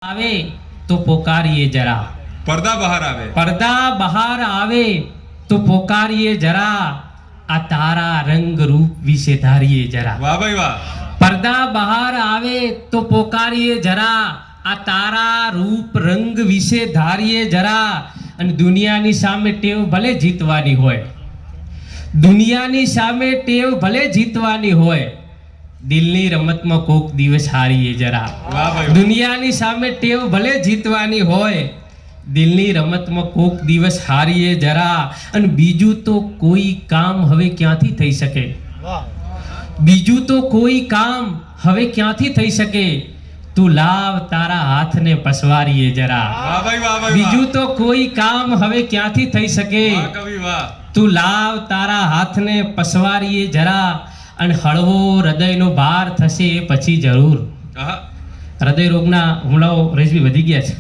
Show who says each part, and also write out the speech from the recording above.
Speaker 1: આવે તો પોકારીએ જરા,
Speaker 2: પડદા બહાર આવે,
Speaker 1: પડદા બહાર આવે તો પોકારીએ જરા, આ તારા રંગ રૂપ વિશે ધારીએ જરા.
Speaker 2: વાહ ભાઈ વાહ.
Speaker 1: પડદા બહાર આવે તો પોકારીએ જરા, આ તારા રૂપ રંગ વિશે ધારીએ જરા. અને દુનિયાની સામે ટેવ ભલે જીતવાની હોય, દુનિયાની સામે ટેવ ભલે જીતવાની હોય, દિલની રમતમાં કોક દિવસ હારીએ જરા.
Speaker 2: વાહ ભાઈ.
Speaker 1: દુનિયાની સામે ટેવ ભલે જીતવાની હોય, દિલની રમતમાં કોક દિવસ હારીએ જરા. અને બીજું તો કોઈ કામ હવે ક્યાંથી થઈ શકે, બીજું તો કોઈ કામ હવે ક્યાંથી થઈ શકે, તું લાવ તારા હાથને પસવારીએ જરા.
Speaker 2: વાહ ભાઈ વાહ ભાઈ.
Speaker 1: બીજું તો કોઈ કામ હવે ક્યાંથી થઈ શકે,
Speaker 2: વાહ કવિ વાહ.
Speaker 1: તું લાવ તારા હાથને પસવારીએ જરા. અને હળવો હૃદયનો ભાર થશે એ પછી જરૂર.
Speaker 2: આહા.
Speaker 1: હૃદય રોગના હુમલાઓ રેજવી વધી ગયા છે.